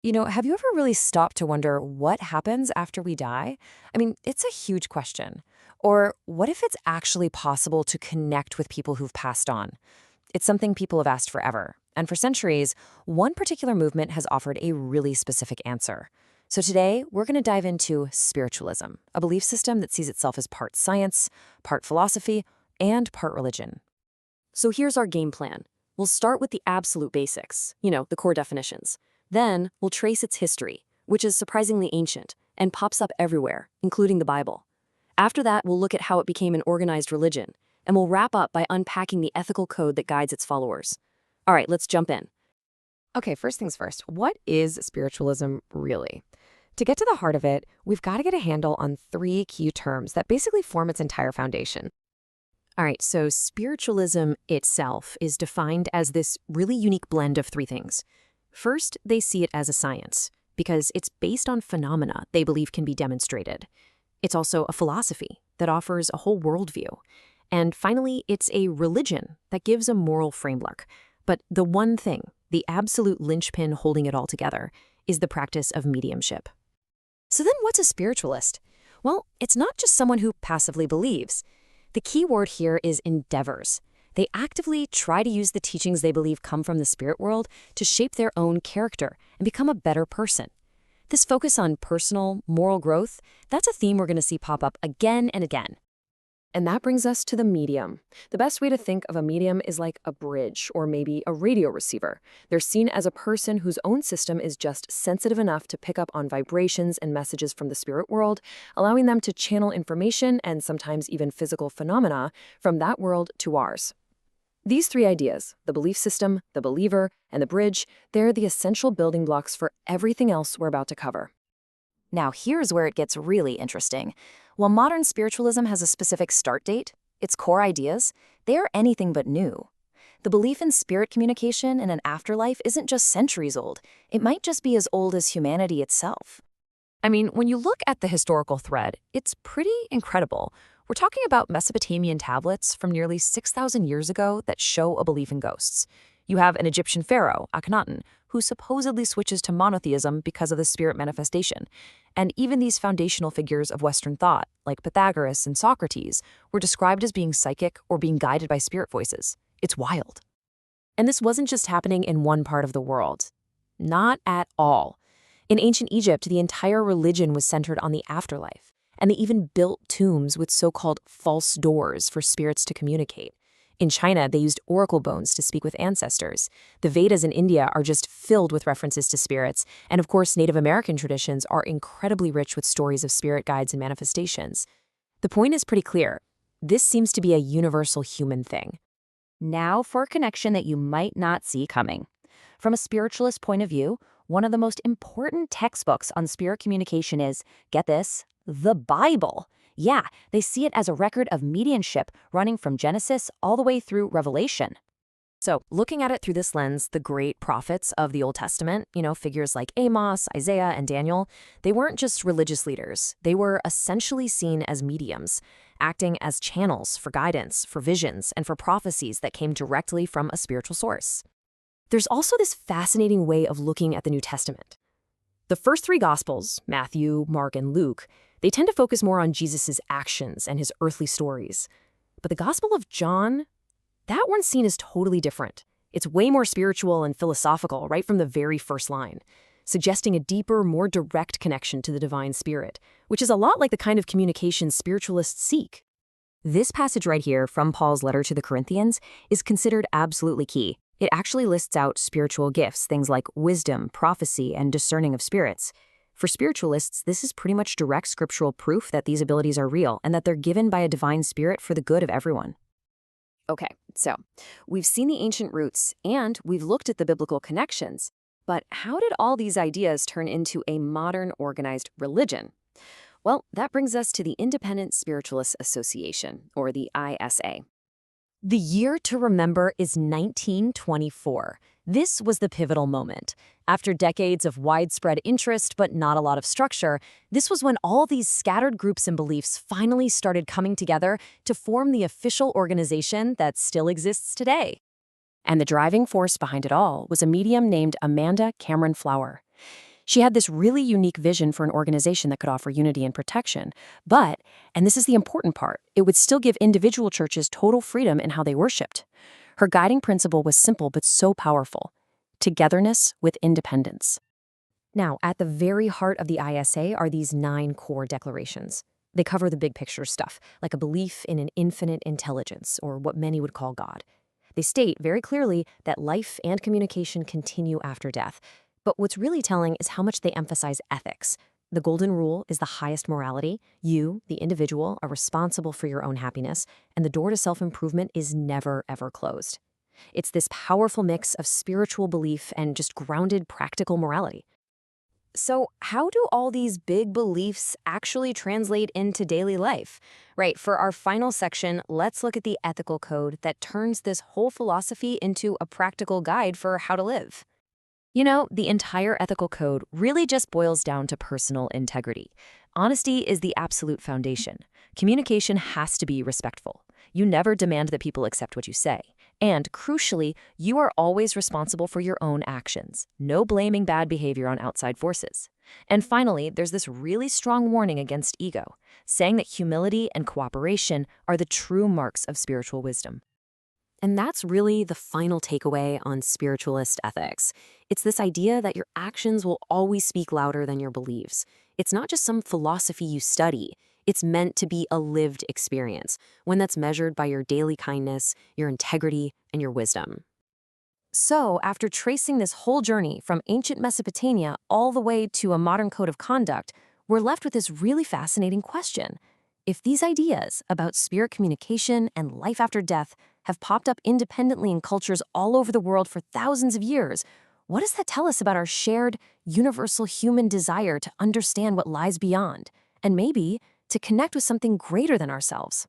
Have you ever really stopped to wonder what happens after we die? I mean, it's a huge question. Or what if it's actually possible to connect with people who've passed on? It's something people have asked forever. And for centuries, one particular movement has offered a really specific answer. So today, we're going to dive into spiritualism, a belief system that sees itself as part science, part philosophy, and part religion. So here's our game plan. We'll start with the absolute basics, the core definitions. Then we'll trace its history, which is surprisingly ancient and pops up everywhere, including the Bible. After that, we'll look at how it became an organized religion, and we'll wrap up by unpacking the ethical code that guides its followers. All right, let's jump in. Okay, first things first, what is spiritualism really? To get to the heart of it, we've got to get a handle on three key terms that basically form its entire foundation. All right, so spiritualism itself is defined as this really unique blend of three things. First, they see it as a science, because it's based on phenomena they believe can be demonstrated. It's also a philosophy that offers a whole worldview. And finally, it's a religion that gives a moral framework. But the one thing, the absolute linchpin holding it all together, is the practice of mediumship. So then what's a spiritualist? Well, it's not just someone who passively believes. The key word here is endeavors. They actively try to use the teachings they believe come from the spirit world to shape their own character and become a better person. This focus on personal, moral growth, that's a theme we're going to see pop up again and again. And that brings us to the medium. The best way to think of a medium is like a bridge or maybe a radio receiver. They're seen as a person whose own system is just sensitive enough to pick up on vibrations and messages from the spirit world, allowing them to channel information and sometimes even physical phenomena from that world to ours. These three ideas, the belief system, the believer, and the bridge, they're the essential building blocks for everything else we're about to cover. Now here's where it gets really interesting. While modern spiritualism has a specific start date, its core ideas, they are anything but new. The belief in spirit communication and an afterlife isn't just centuries old. It might just be as old as humanity itself. I mean, when you look at the historical thread, it's pretty incredible. We're talking about Mesopotamian tablets from nearly 6,000 years ago that show a belief in ghosts. You have an Egyptian pharaoh, Akhenaten, who supposedly switches to monotheism because of the spirit manifestation. And even these foundational figures of Western thought, like Pythagoras and Socrates, were described as being psychic or being guided by spirit voices. It's wild. And this wasn't just happening in one part of the world. Not at all. In ancient Egypt, the entire religion was centered on the afterlife, and they even built tombs with so-called false doors for spirits to communicate. In China, they used oracle bones to speak with ancestors. The Vedas in India are just filled with references to spirits, and of course, Native American traditions are incredibly rich with stories of spirit guides and manifestations. The point is pretty clear. This seems to be a universal human thing. Now for a connection that you might not see coming. From a spiritualist point of view, one of the most important textbooks on spirit communication is, get this, the Bible. Yeah, they see it as a record of mediumship running from Genesis all the way through Revelation. So, looking at it through this lens, the great prophets of the Old Testament, figures like Amos, Isaiah, and Daniel, they weren't just religious leaders. They were essentially seen as mediums, acting as channels for guidance, for visions, and for prophecies that came directly from a spiritual source. There's also this fascinating way of looking at the New Testament. The first three Gospels, Matthew, Mark, and Luke, they tend to focus more on Jesus' actions and his earthly stories. But the Gospel of John, that one's seen as totally different. It's way more spiritual and philosophical right from the very first line, suggesting a deeper, more direct connection to the divine spirit, which is a lot like the kind of communication spiritualists seek. This passage right here from Paul's letter to the Corinthians is considered absolutely key. It actually lists out spiritual gifts, things like wisdom, prophecy, and discerning of spirits. For spiritualists, this is pretty much direct scriptural proof that these abilities are real and that they're given by a divine spirit for the good of everyone. Okay, so we've seen the ancient roots and we've looked at the biblical connections, but how did all these ideas turn into a modern organized religion? Well, that brings us to the Independent Spiritualist Association, or the ISA. The year to remember is 1924. This was the pivotal moment. After decades of widespread interest but not a lot of structure, this was when all these scattered groups and beliefs finally started coming together to form the official organization that still exists today. And the driving force behind it all was a medium named Amanda Cameron Flower. She had this really unique vision for an organization that could offer unity and protection, but, and this is the important part, it would still give individual churches total freedom in how they worshiped. Her guiding principle was simple but so powerful: togetherness with independence. Now, at the very heart of the ISA are these 9 core declarations. They cover the big picture stuff, like a belief in an infinite intelligence, or what many would call God. They state very clearly that life and communication continue after death. But what's really telling is how much they emphasize ethics. The golden rule is the highest morality. You, the individual, are responsible for your own happiness, and the door to self-improvement is never, ever closed. It's this powerful mix of spiritual belief and just grounded practical morality. So how do all these big beliefs actually translate into daily life? Right, for our final section, let's look at the ethical code that turns this whole philosophy into a practical guide for how to live. You know, the entire ethical code really just boils down to personal integrity. Honesty is the absolute foundation. Communication has to be respectful. You never demand that people accept what you say. And crucially, you are always responsible for your own actions. No blaming bad behavior on outside forces. And finally, there's this really strong warning against ego, saying that humility and cooperation are the true marks of spiritual wisdom. And that's really the final takeaway on spiritualist ethics. It's this idea that your actions will always speak louder than your beliefs. It's not just some philosophy you study. It's meant to be a lived experience, one that's measured by your daily kindness, your integrity, and your wisdom. So, after tracing this whole journey from ancient Mesopotamia all the way to a modern code of conduct, we're left with this really fascinating question. If these ideas about spirit communication and life after death have popped up independently in cultures all over the world for thousands of years, what does that tell us about our shared, universal human desire to understand what lies beyond, and maybe to connect with something greater than ourselves?